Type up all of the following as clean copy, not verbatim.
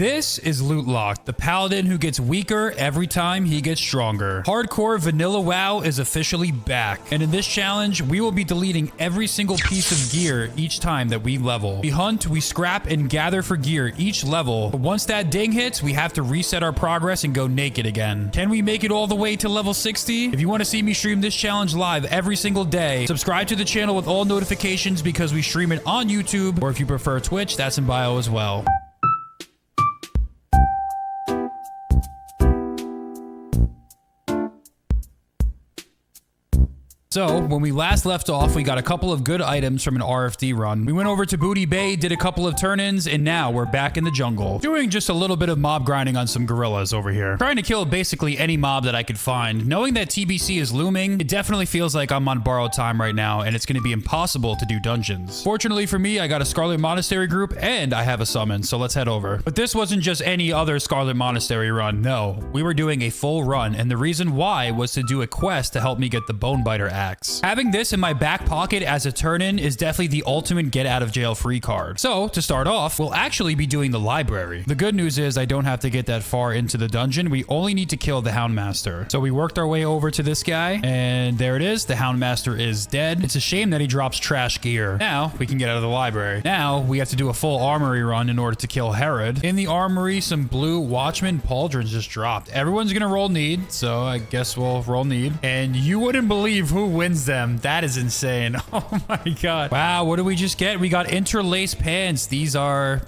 This is Loot Lock, the paladin who gets weaker every time he gets stronger. Hardcore vanilla WoW is officially back, and in this challenge, we will be deleting every single piece of gear each time that we level. We hunt, we scrap, and gather for gear each level, but once that ding hits, we have to reset our progress and go naked again. Can we make it all the way to level 60? If you want to see me stream this challenge live every single day, subscribe to the channel with all notifications because we stream it on YouTube, or if you prefer Twitch, that's in bio as well. So, when we last left off, we got a couple of good items from an RFD run. We went over to Booty Bay, did a couple of turn-ins, and now we're back in the jungle. Doing just a little bit of mob grinding on some gorillas over here. Trying to kill basically any mob that I could find. Knowing that TBC is looming, it definitely feels like I'm on borrowed time right now, and it's going to be impossible to do dungeons. Fortunately for me, I got a Scarlet Monastery group, and I have a summon, so let's head over. But this wasn't just any other Scarlet Monastery run, no. We were doing a full run, and the reason why was to do a quest to help me get the Bonebiter axe. Having this in my back pocket as a turn-in is definitely the ultimate get-out-of-jail-free card. So, to start off, we'll actually be doing the library. The good news is I don't have to get that far into the dungeon. We only need to kill the Houndmaster. So we worked our way over to this guy, and there it is. The Houndmaster is dead. It's a shame that he drops trash gear. Now, we can get out of the library. Now, we have to do a full armory run in order to kill Herod. In the armory, some blue Watchman pauldrons just dropped. Everyone's gonna roll need, so I guess we'll roll need. And you wouldn't believe who wins them. That is insane. Oh my god. Wow, what did we just get? We got interlaced pants. These are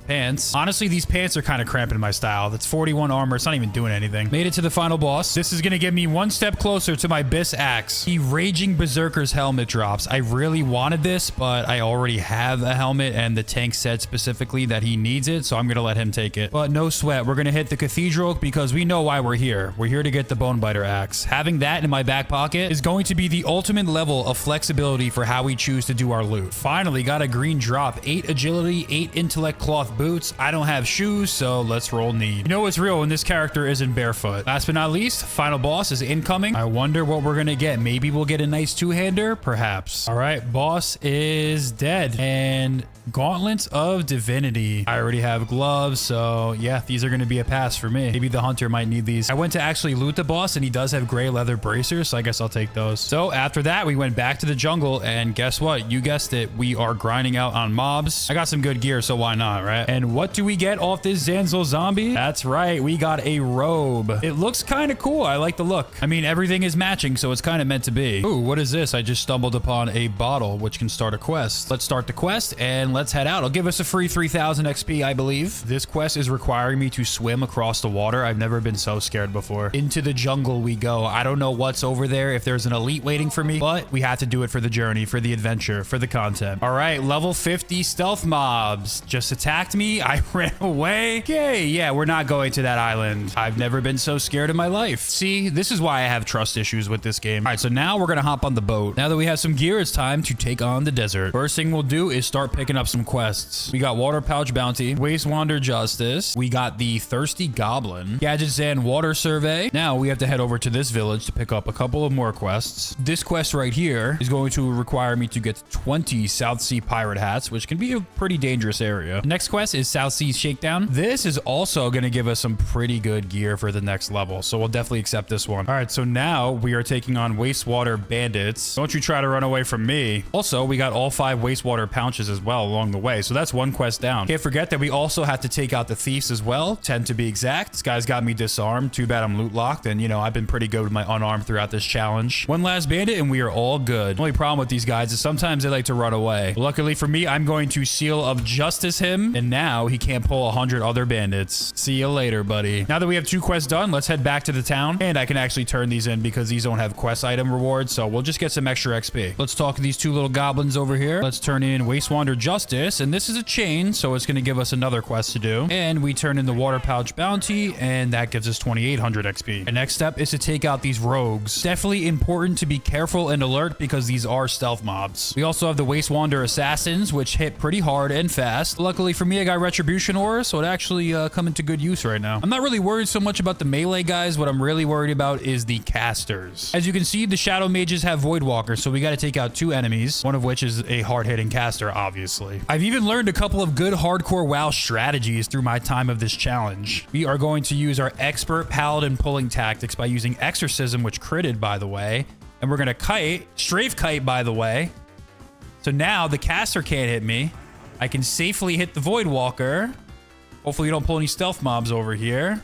pants. Honestly, these pants are kind of cramping my style. That's 41 armor. It's not even doing anything. Made it to the final boss. This is going to get me one step closer to my Bis axe. The Raging Berserker's helmet drops. I really wanted this, but I already have a helmet, and the tank said specifically that he needs it, so I'm going to let him take it. But no sweat. We're going to hit the Cathedral because we know why we're here. We're here to get the Bonebiter axe. Having that in my back pocket is going to be the ultimate level of flexibility for how we choose to do our loot. Finally got a green drop. 8 agility, 8 intellect cloth boots. I don't have shoes, so let's roll need. You know it's real when this character isn't barefoot. Last but not least, final boss is incoming. I wonder what we're gonna get. Maybe we'll get a nice two-hander, perhaps. All right, boss is dead. And Gauntlets of Divinity. I already have gloves, so yeah, these are going to be a pass for me. Maybe the hunter might need these. I went to actually loot the boss, and he does have gray leather bracers, so I guess I'll take those. So after that, we went back to the jungle, and guess what? You guessed it. We are grinding out on mobs. I got some good gear, so why not, right? And what do we get off this Zanzel zombie? That's right. We got a robe. It looks kind of cool. I like the look. I mean, everything is matching, so it's kind of meant to be. Ooh, what is this? I just stumbled upon a bottle, which can start a quest. Let's start the quest, and let's head out. It'll give us a free 3,000 XP, I believe. This quest is requiring me to swim across the water. I've never been so scared before. Into the jungle we go. I don't know what's over there, if there's an elite waiting for me, but we have to do it for the journey, for the adventure, for the content. All right, level 50 stealth mobs just attacked me. I ran away. Okay, yeah, we're not going to that island. I've never been so scared in my life. See, this is why I have trust issues with this game. All right, so now we're gonna hop on the boat. Now that we have some gear, it's time to take on the desert. First thing we'll do is start picking up some quests. We got Water Pouch Bounty, Waste Wander Justice. We got the Thirsty Goblin, Gadgets and Water Survey. Now we have to head over to this village to pick up a couple of more quests. This quest right here is going to require me to get 20 South Sea Pirate hats, which can be a pretty dangerous area. Next quest is South Sea Shakedown. This is also going to give us some pretty good gear for the next level, so we'll definitely accept this one. All right, so now we are taking on Wastewater Bandits. Don't you try to run away from me. Also, we got all 5 Wastewater pouches as well along the way, so that's one quest down. Can't forget that we also have to take out the thieves as well, 10 to be exact. This guy's got me disarmed. Too bad I'm loot locked, and you know, I've been pretty good with my unarmed throughout this challenge. One last bandit and we are all good. The only problem with these guys is sometimes they like to run away. Luckily for me, I'm going to Seal of Justice him, and now he can't pull 100 other bandits. See you later, buddy. Now that we have 2 quests done, let's head back to the town, and I can actually turn these in because these don't have quest item rewards, so we'll just get some extra XP. Let's talk to these 2 little goblins over here. Let's turn in Wastewander Justice, and this is a chain, so it's going to give us another quest to do. And we turn in the Water Pouch Bounty, and that gives us 2,800 XP. The next step is to take out these rogues. Definitely important to be careful and alert because these are stealth mobs. We also have the Wastewander Assassins, which hit pretty hard and fast. Luckily for me, I got Retribution Aura, so it actually come into good use right now. I'm not really worried so much about the melee guys. What I'm really worried about is the casters. As you can see, the Shadow Mages have Void Walkers, so we got to take out 2 enemies, one of which is a hard-hitting caster, obviously. I've even learned a couple of good hardcore WoW strategies through my time of this challenge. We are going to use our expert paladin pulling tactics by using Exorcism, which critted, by the way. And we're going to kite, strafe kite, by the way. So now the caster can't hit me. I can safely hit the Void Walker. Hopefully you don't pull any stealth mobs over here.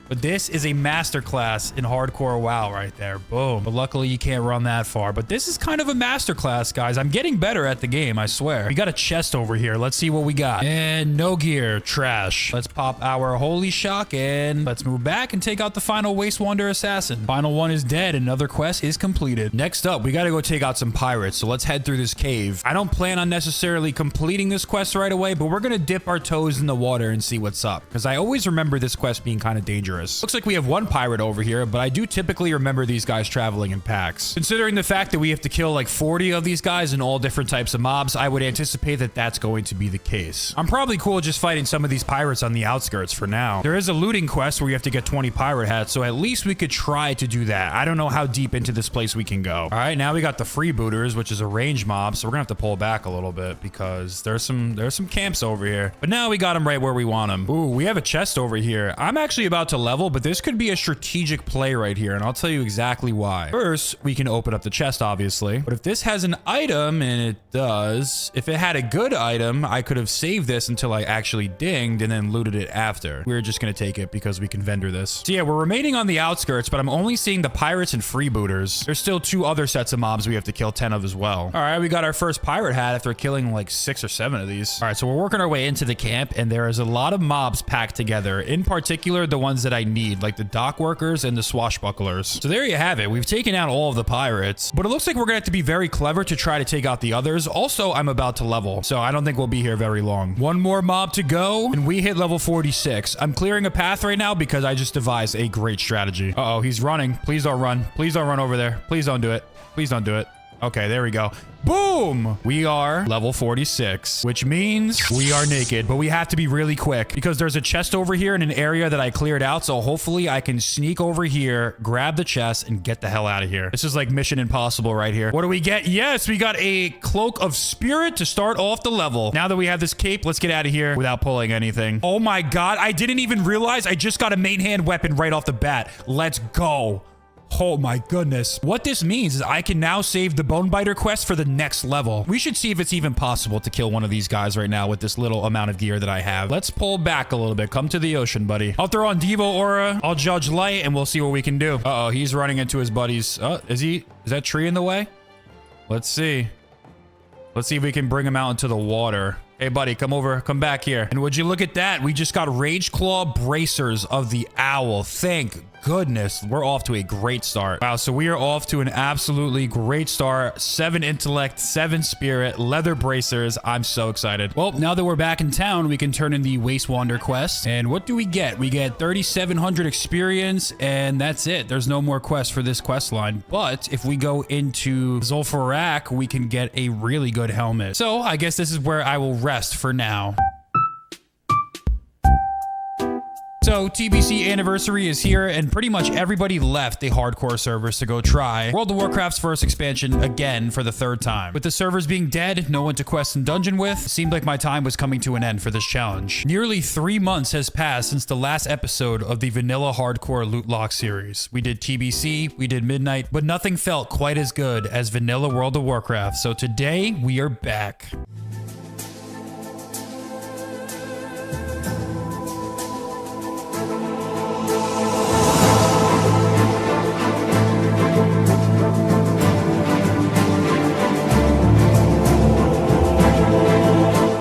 But this is a masterclass in hardcore WoW right there. Boom. But luckily you can't run that far. But this is kind of a masterclass, guys. I'm getting better at the game, I swear. We got a chest over here. Let's see what we got. And no gear. Trash. Let's pop our Holy Shock and let's move back and take out the final Waste Wander Assassin. Final one is dead. Another quest is completed. Next up, we got to go take out some pirates. So let's head through this cave. I don't plan on necessarily completing this quest right away, but we're going to dip our toes in the water and see what's up. Because I always remember this quest being kind of dangerous. Looks like we have one pirate over here, but I do typically remember these guys traveling in packs. Considering the fact that we have to kill like 40 of these guys in all different types of mobs, I would anticipate that that's going to be the case. I'm probably cool just fighting some of these pirates on the outskirts for now. There is a looting quest where you have to get 20 pirate hats, so at least we could try to do that. I don't know how deep into this place we can go. All right, now we got the freebooters, which is a range mob, so we're gonna have to pull back a little bit because there's some camps over here. But now we got them right where we want them. Ooh, we have a chest over here. I'm actually about to level, but this could be a strategic play right here, and I'll tell you exactly why. First, we can open up the chest, obviously. But if this has an item, and it does, if it had a good item, I could have saved this until I actually dinged and then looted it after. We're just gonna take it because we can vendor this. So yeah, we're remaining on the outskirts, but I'm only seeing the pirates and freebooters. There's still 2 other sets of mobs we have to kill 10 of as well. All right, we got our first pirate hat after killing like 6 or 7 of these. All right, so we're working our way into the camp, and there is a lot of mobs packed together. In particular, the ones that I need, like the dock workers and the swashbucklers. So there you have it. We've taken out all of the pirates, but it looks like we're gonna have to be very clever to try to take out the others. Also, I'm about to level, so I don't think we'll be here very long. One more mob to go, and we hit level 46. I'm clearing a path right now because I just devised a great strategy. Uh-oh, he's running. Please don't run. Please don't run over there. Please don't do it. Please don't do it. Okay, there we go. Boom! We are level 46, which means we are naked, but we have to be really quick because there's a chest over here in an area that I cleared out. So hopefully I can sneak over here, grab the chest, and get the hell out of here. This is like Mission Impossible right here. What do we get? Yes, we got a Cloak of Spirit to start off the level. Now that we have this cape, let's get out of here without pulling anything. Oh my God, I didn't even realize I just got a main hand weapon right off the bat. Let's go. Oh my goodness. What this means is I can now save the Bonebiter quest for the next level. We should see if it's even possible to kill one of these guys right now with this little amount of gear that I have. Let's pull back a little bit. Come to the ocean, buddy. I'll throw on Devo Aura. I'll judge light and we'll see what we can do. Uh-oh, he's running into his buddies. Is that tree in the way? Let's see. Let's see if we can bring him out into the water. Hey, buddy, come over. Come back here. And would you look at that? We just got Rage Claw Bracers of the Owl. Thank goodness. We're off to a great start. Wow, so we are off to an absolutely great start. 7 intellect, 7 spirit, leather bracers. I'm so excited. Well, now that we're back in town, we can turn in the Waste Wander quest. And what do we get? We get 3,700 experience, and that's it. There's no more quests for this quest line. But if we go into Zul'Farrak, we can get a really good helmet. So I guess this is where I will rest for now. So TBC anniversary is here, and pretty much everybody left the hardcore servers to go try World of Warcraft's first expansion again for the 3rd time. With the servers being dead, no one to quest and dungeon with, it seemed like my time was coming to an end for this challenge. Nearly 3 months has passed since the last episode of the Vanilla Hardcore Loot Lock series. We did TBC, we did Midnight, but nothing felt quite as good as Vanilla World of Warcraft. So today we are back.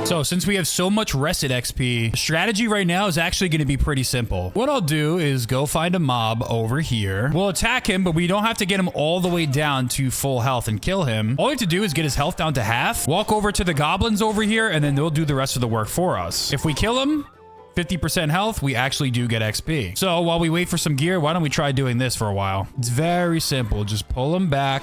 So since we have so much rested XP, the strategy right now is actually going to be pretty simple. What I'll do is go find a mob over here. We'll attack him, but we don't have to get him all the way down to full health and kill him. All we have to do is get his health down to half, walk over to the goblins over here, and then they'll do the rest of the work for us. If we kill him, 50% health, we actually do get XP. So while we wait for some gear, why don't we try doing this for a while? It's very simple. Just pull him back,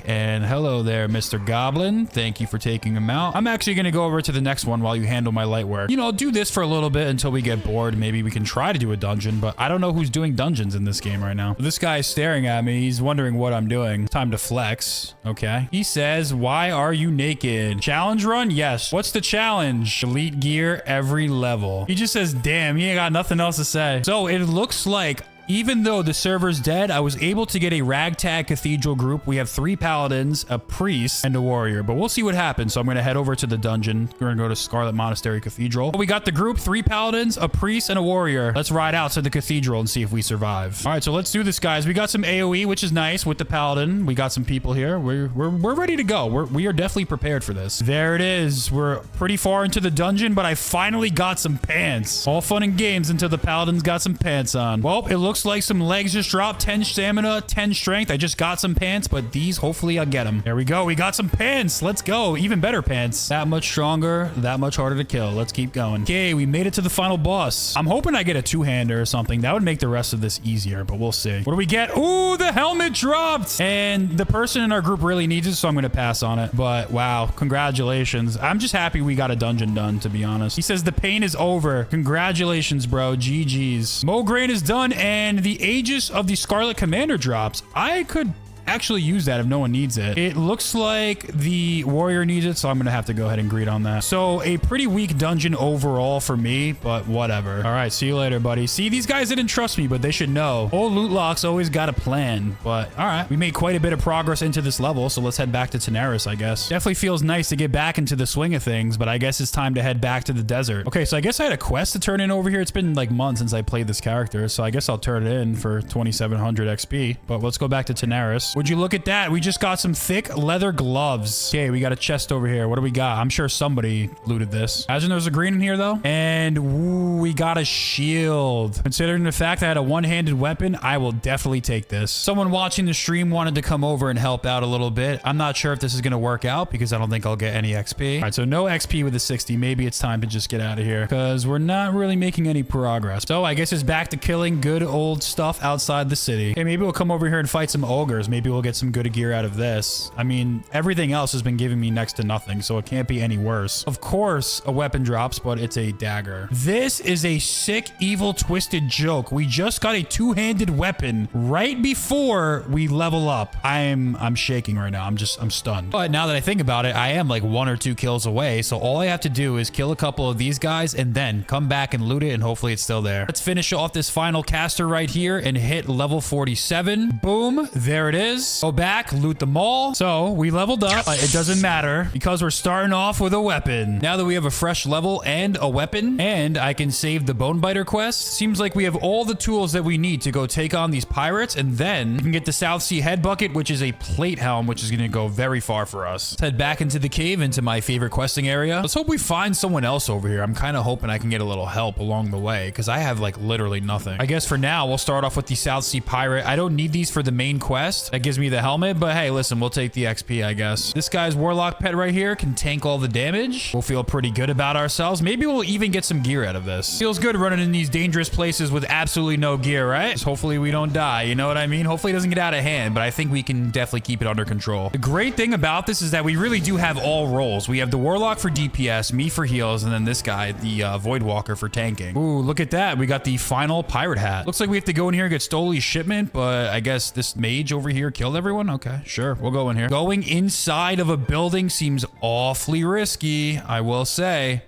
and hello there, Mr. Goblin. Thank you for taking him out. I'm actually going to go over to the next one while you handle my light work. You know, do this for a little bit until we get bored. Maybe we can try to do a dungeon, but I don't know who's doing dungeons in this game right now. This guy is staring at me. He's wondering what I'm doing. Time to flex. Okay. He says, why are you naked? Challenge run? Yes. What's the challenge? Delete gear every level. He just says, damn, he ain't got nothing else to say. So it looks like even though the server's dead, I was able to get a ragtag cathedral group. We have 3 paladins, a priest, and a warrior, but we'll see what happens. So I'm going to head over to the dungeon. We're going to go to Scarlet Monastery Cathedral. We got the group, 3 paladins, a priest, and a warrior. Let's ride out to the cathedral and see if we survive. All right, so let's do this, guys. We got some AoE, which is nice with the paladin. We got some people here. We're ready to go. We are definitely prepared for this. There it is. We're pretty far into the dungeon, but I finally got some pants. All fun and games until the paladin's got some pants on. Well, it looks like some legs just dropped. 10 stamina, 10 strength. I just got some pants, but these, hopefully I'll get them. There we go. We got some pants. Let's go. Even better pants. That much stronger, that much harder to kill. Let's keep going. Okay, we made it to the final boss. I'm hoping I get a 2-hander or something. That would make the rest of this easier, but we'll see. What do we get? Ooh, the helmet dropped. And the person in our group really needs it, so I'm going to pass on it. But wow, congratulations. I'm just happy we got a dungeon done, to be honest. He says the pain is over. Congratulations, bro. GG's. Mograine is done, and the Aegis of the Scarlet Commander drops. I could actually use that if no one needs it. It looks like the warrior needs it, so I'm gonna have to go ahead and greet on that. So a pretty weak dungeon overall for me, but whatever. All right, see you later, buddy. See, these guys didn't trust me, but they should know. Old loot lock's always got a plan, but all right. We made quite a bit of progress into this level, so let's head back to Tanaris, I guess. Definitely feels nice to get back into the swing of things, but I guess it's time to head back to the desert. Okay, so I guess I had a quest to turn in over here. It's been like months since I played this character, so I guess I'll turn it in for 2,700 XP, but let's go back to Tanaris. Would you look at that? We just got some thick leather gloves. Okay, we got a chest over here. What do we got? I'm sure somebody looted this. Imagine there's a green in here, though. And ooh, we got a shield. Considering the fact I had a one-handed weapon, I will definitely take this. Someone watching the stream wanted to come over and help out a little bit. I'm not sure if this is going to work out because I don't think I'll get any XP. All right, so no XP with the 60. Maybe it's time to just get out of here because we're not really making any progress. So I guess it's back to killing good old stuff outside the city. Okay, maybe we'll come over here and fight some ogres. Maybe we'll get some good gear out of this. I mean, everything else has been giving me next to nothing, so it can't be any worse. Of course, a weapon drops, but it's a dagger. This is a sick, evil, twisted joke. We just got a 2-handed weapon right before we level up. I'm shaking right now. I'm stunned. But now that I think about it, I am like 1 or 2 kills away, so all I have to do is kill a couple of these guys and then come back and loot it, and hopefully it's still there. Let's finish off this final caster right here and hit level 47. Boom. There it is. Go back, loot them all. So we leveled up. It doesn't matter because we're starting off with a weapon. Now that we have a fresh level and a weapon, and I can save the Bonebiter quest, seems like we have all the tools that we need to go take on these pirates, and then we can get the South Sea Head Bucket, which is a plate helm, which is going to go very far for us. Let's head back into the cave, into my favorite questing area. Let's hope we find someone else over here. I'm kind of hoping I can get a little help along the way because I have like literally nothing. I guess for now, we'll start off with the South Sea Pirate. I don't need these for the main quest. That gives me the helmet, but hey, listen, we'll take the XP, I guess. This guy's warlock pet right here can tank all the damage. We'll feel pretty good about ourselves. Maybe we'll even get some gear out of this. Feels good running in these dangerous places with absolutely no gear, right? Just hopefully we don't die, you know what I mean? Hopefully it doesn't get out of hand, but I think we can definitely keep it under control. The great thing about this is that we really do have all roles. We have the warlock for DPS, me for heals, and then this guy, the Voidwalker, for tanking. Ooh, look at that. We got the final pirate hat. Looks like we have to go in here and get Stoli's shipment, but I guess this mage over here killed everyone? Okay, sure. We'll go in here. Going inside of a building seems awfully risky, I will say.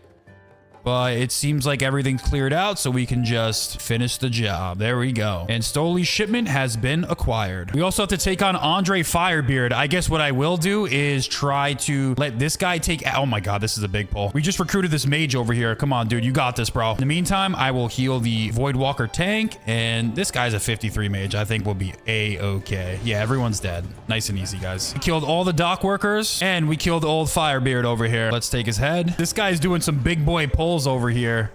But it seems like everything's cleared out, so we can just finish the job. There we go. And Stoli's shipment has been acquired. We also have to take on Andre Firebeard. I guess what I will do is try to let this guy take... Oh my god, this is a big pull. We just recruited this mage over here. Come on, dude. You got this, bro. In the meantime, I will heal the Voidwalker tank. And this guy's a 53 mage. I think we'll be A-okay. Yeah, everyone's dead. Nice and easy, guys. We killed all the dock workers, and we killed old Firebeard over here. Let's take his head. This guy's doing some big boy pulls over here.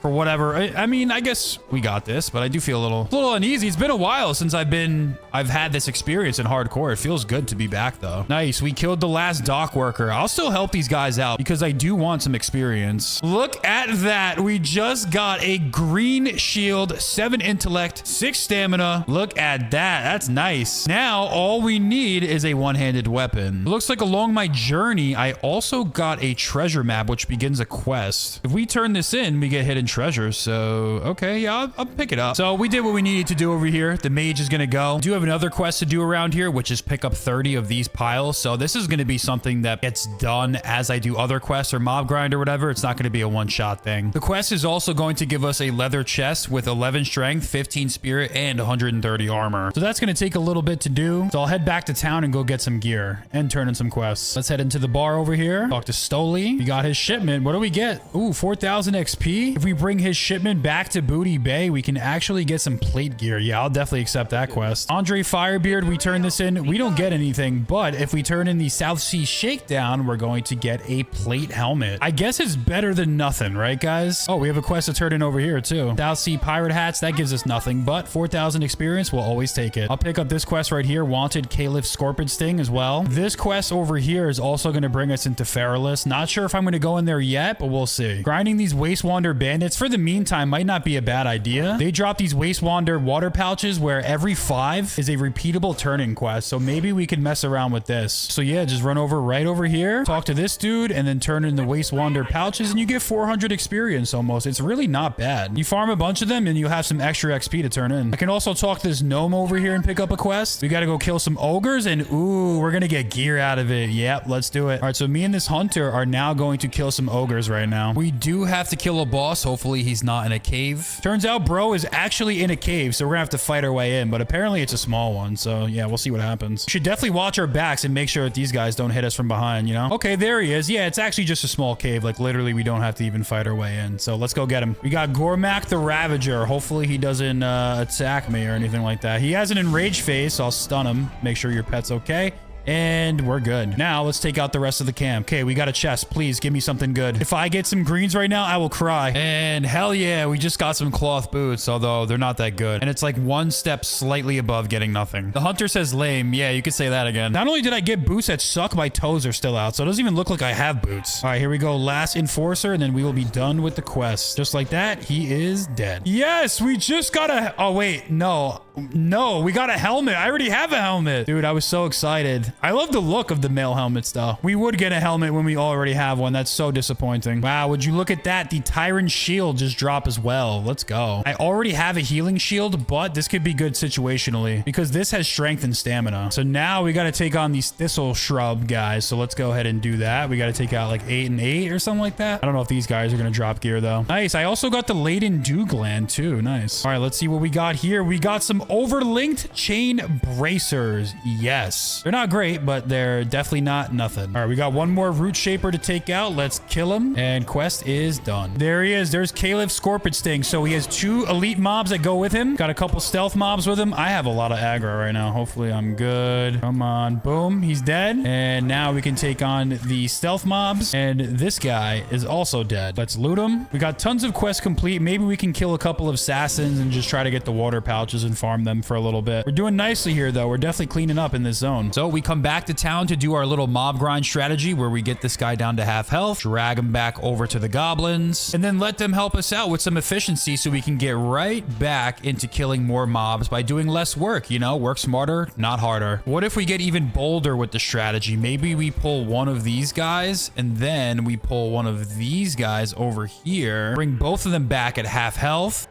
for whatever. I mean, I guess we got this, but I do feel a little uneasy. It's been a while since I've had this experience in hardcore. It feels good to be back though. Nice. We killed the last dock worker. I'll still help these guys out because I do want some experience. Look at that. We just got a green shield, 7 intellect, 6 stamina. Look at that. That's nice. Now all we need is a one-handed weapon. It looks like along my journey, I also got a treasure map, which begins a quest. If we turn this in, we get hidden treasures. So, okay, yeah, I'll pick it up. So we did what we needed to do over here. The mage is going to go. We do have another quest to do around here, which is pick up 30 of these piles. So this is going to be something that gets done as I do other quests or mob grind or whatever. It's not going to be a one-shot thing. The quest is also going to give us a leather chest with 11 strength, 15 spirit, and 130 armor. So that's going to take a little bit to do. So I'll head back to town and go get some gear and turn in some quests. Let's head into the bar over here. Talk to Stoli. We got his shipment. What do we get? Ooh, 4,000 XP. If we bring his shipment back to Booty Bay, we can actually get some plate gear. Yeah, I'll definitely accept that quest. Andre Firebeard, we turn this in. We don't get anything, but if we turn in the South Sea Shakedown, we're going to get a plate helmet. I guess it's better than nothing, right, guys? Oh, we have a quest to turn in over here, too. South Sea Pirate Hats, that gives us nothing, but 4,000 experience, we'll always take it. I'll pick up this quest right here, Wanted Caliph Scorpion Sting as well. This quest over here is also going to bring us into Feralis. Not sure if I'm going to go in there yet, but we'll see. Grinding these Wastewander bandits for the meantime might not be a bad idea. They drop these Wastewander water pouches where every 5 is a repeatable turn-in quest, so maybe we can mess around with this. So yeah, just run over right over here, talk to this dude, and then turn in the Wastewander pouches, and you get 400 experience almost. It's really not bad. You farm a bunch of them, and you'll have some extra XP to turn in. I can also talk to this gnome over here and pick up a quest. We got to go kill some ogres, and ooh, we're going to get gear out of it. Yep, let's do it. All right, so me and this hunter are now going to kill some ogres right now. We do have to kill a boss. Hopefully he's not in a cave. Turns out bro is actually in a cave, so we're gonna have to fight our way in, but apparently it's a small one. So yeah, we'll see what happens. We should definitely watch our backs and make sure that these guys don't hit us from behind, you know? Okay, there he is. Yeah, it's actually just a small cave. Like literally we don't have to even fight our way in. So let's go get him. We got Gormak the Ravager. Hopefully he doesn't attack me or anything like that. He has an enraged face, so I'll stun him. Make sure your pet's okay. And we're good. Now let's take out the rest of the camp. Okay, we got a chest. Please give me something good. If I get some greens right now, I will cry. And hell yeah, we just got some cloth boots, although they're not that good. And it's like one step slightly above getting nothing. The hunter says lame. Yeah, you could say that again. Not only did I get boots that suck, my toes are still out, so it doesn't even look like I have boots. All right, here we go. Last enforcer, and then we will be done with the quest. Just like that, he is dead. Yes, we just got a... Oh, wait, no. No, we got a helmet. I already have a helmet. Dude, I was so excited. I love the look of the male helmets, though. We would get a helmet when we already have one. That's so disappointing. Wow, would you look at that? The Tyrant Shield just dropped as well. Let's go. I already have a healing shield, but this could be good situationally because this has strength and stamina. So now we got to take on these Thistle Shrub guys. So let's go ahead and do that. We got to take out like 8 and 8 or something like that. I don't know if these guys are going to drop gear, though. Nice. I also got the Laden Dew Gland, too. Nice. All right, let's see what we got here. We got some overlinked chain bracers. Yes. They're not great, but they're definitely not nothing. All right, we got one more Root Shaper to take out. Let's kill him. And quest is done. There he is. There's Caliph Scorpion Sting. So he has 2 elite mobs that go with him. Got a couple stealth mobs with him. I have a lot of aggro right now. Hopefully I'm good. Come on. Boom. He's dead. And now we can take on the stealth mobs. And this guy is also dead. Let's loot him. We got tons of quests complete. Maybe we can kill a couple of assassins and just try to get the water pouches and farm them for a little bit. We're doing nicely here, though. We're definitely cleaning up in this zone. So we come back to town to do our little mob grind strategy where we get this guy down to half health, drag him back over to the goblins, and then let them help us out with some efficiency so we can get right back into killing more mobs by doing less work, you know? Work smarter, not harder. What if we get even bolder with the strategy? Maybe we pull one of these guys and then we pull one of these guys over here, bring both of them back at half health.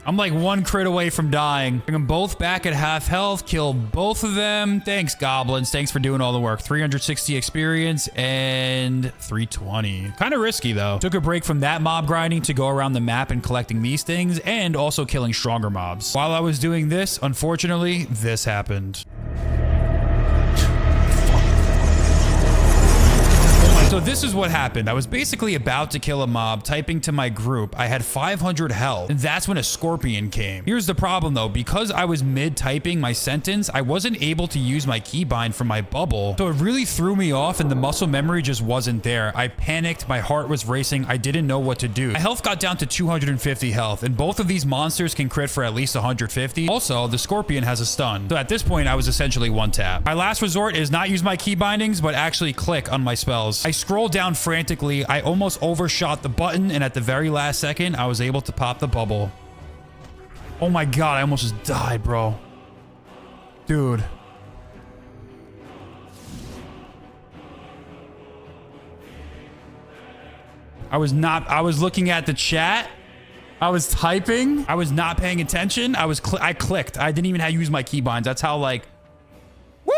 I'm like 1 crit away from dying. Bring them both back at half health. Kill both of them. Thanks, goblins. Thanks for doing all the work. 360 experience and 320. Kind of risky, though. Took a break from that mob grinding to go around the map and collecting these things and also killing stronger mobs. While I was doing this, unfortunately, this happened. So this is what happened. I was basically about to kill a mob, typing to my group. I had 500 health, and that's when a scorpion came. Here's the problem though. Because I was mid-typing my sentence, I wasn't able to use my keybind from my bubble. So it really threw me off and the muscle memory just wasn't there. I panicked. My heart was racing. I didn't know what to do. My health got down to 250 health, and both of these monsters can crit for at least 150. Also, the scorpion has a stun. So at this point, I was essentially one tap. My last resort is not use my key bindings, but actually click on my spells. I scrolled down frantically. I almost overshot the button, and at the very last second, I was able to pop the bubble. Oh my god, I almost just died, bro. Dude. I was looking at the chat. I was typing. I was not paying attention. I clicked. I didn't even have to use my keybinds. That's how, like, woo!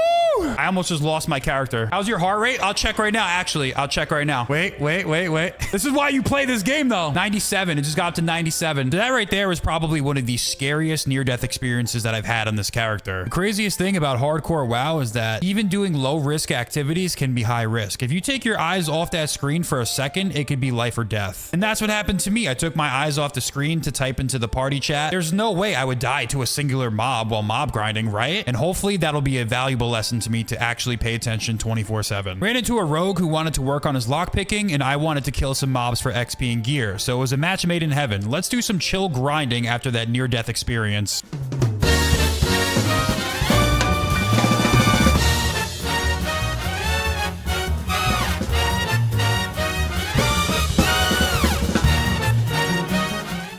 I almost just lost my character. How's your heart rate? I'll check right now. Actually, I'll check right now. Wait. This is why you play this game, though. 97. It just got up to 97. That right there was probably one of the scariest near-death experiences that I've had on this character. The craziest thing about hardcore WoW is that even doing low-risk activities can be high risk. If you take your eyes off that screen for a second, it could be life or death. And that's what happened to me. I took my eyes off the screen to type into the party chat. There's no way I would die to a singular mob while mob grinding, right? And hopefully that'll be a valuable lesson to me to actually pay attention 24/7. Ran into a rogue who wanted to work on his lockpicking, and I wanted to kill some mobs for XP and gear. So it was a match made in heaven. Let's do some chill grinding after that near-death experience.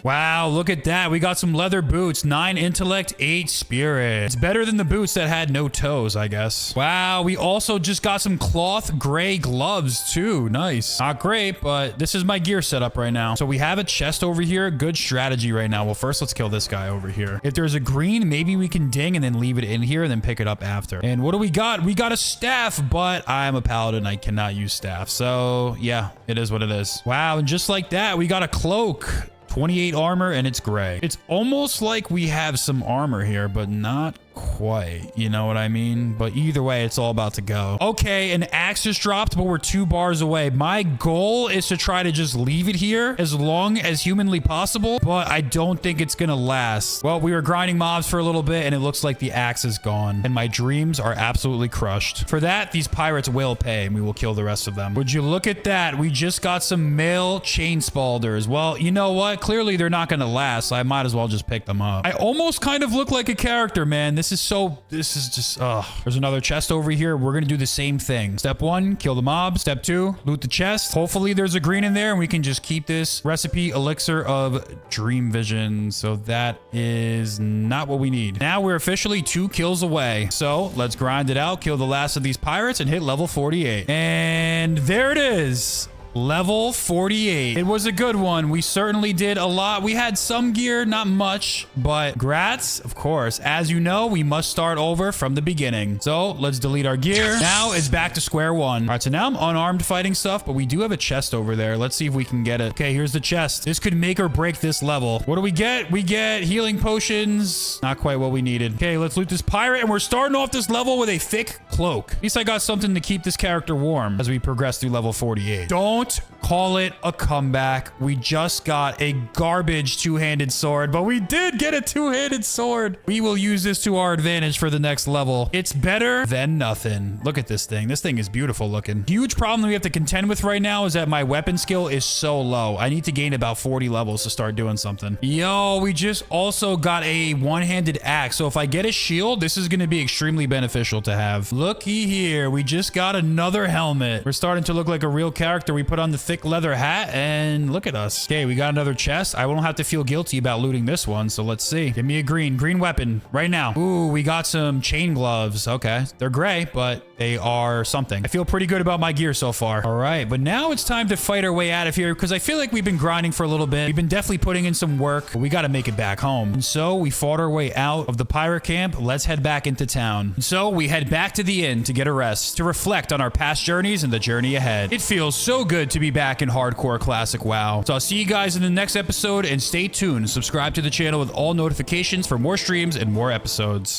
Wow, look at that. We got some leather boots, 9 intellect, 8 spirit. It's better than the boots that had no toes, I guess. Wow, we also just got some cloth gray gloves too. Nice. Not great, but this is my gear setup right now. So we have a chest over here. Good strategy right now. Well, first let's kill this guy over here. If there's a green, maybe we can ding and then leave it in here and then pick it up after. And what do we got? We got a staff, but I'm a paladin. I cannot use staff. So yeah, it is what it is. Wow, and just like that, we got a cloak. 28 armor and it's gray. It's almost like we have some armor here, but not quite. You know what I mean? But either way, it's all about to go. Okay, an axe just dropped, but we're 2 bars away. My goal is to try to just leave it here as long as humanly possible, but I don't think it's gonna last. Well, we were grinding mobs for a little bit and it looks like the axe is gone and my dreams are absolutely crushed. For that, these pirates will pay and we will kill the rest of them. Would you look at that? We just got some male chain spalders. Well, you know what? Clearly they're not gonna last, so I might as well just pick them up. I almost kind of look like a character, man. This is just, there's another chest over here. We're gonna do the same thing. Step 1, kill the mob. Step 2, loot the chest. Hopefully there's a green in there and we can just keep this recipe elixir of dream vision. So that is not what we need. Now we're officially 2 kills away. So let's grind it out, kill the last of these pirates and hit level 48. And there it is. Level 48. It was a good one. We certainly did a lot. We had some gear, not much, but grats, of course. As you know, we must start over from the beginning. So let's delete our gear. Now it's back to square one. All right, so now I'm unarmed fighting stuff, but we do have a chest over there. Let's see if we can get it. Okay, here's the chest. This could make or break this level. What do we get? We get healing potions. Not quite what we needed. Okay, let's loot this pirate, and we're starting off this level with a thick cloak. At least I got something to keep this character warm as we progress through level 48. Don't call it a comeback. We just got a garbage 2-handed sword, but we did get a 2-handed sword. We will use this to our advantage for the next level. It's better than nothing. Look at this thing. This thing is beautiful looking. Huge problem we have to contend with right now is that my weapon skill is so low. I need to gain about 40 levels to start doing something. Yo, we just also got a 1-handed axe. So if I get a shield, this is going to be extremely beneficial to have. Looky here. We just got another helmet. We're starting to look like a real character. We put on the thick leather hat and look at us. Okay, we got another chest. I won't have to feel guilty about looting this one, so let's see. Give me a green weapon right now. Ooh, we got some chain gloves. Okay, they're gray, but they are something. I feel pretty good about my gear so far. All right, but now it's time to fight our way out of here because I feel like we've been grinding for a little bit. We've been definitely putting in some work, but we got to make it back home. And so we fought our way out of the pirate camp. Let's head back into town. And so we head back to the inn to get a rest, to reflect on our past journeys and the journey ahead. It feels so good to be back in hardcore classic WoW. So I'll see you guys in the next episode and stay tuned. Subscribe to the channel with all notifications for more streams and more episodes.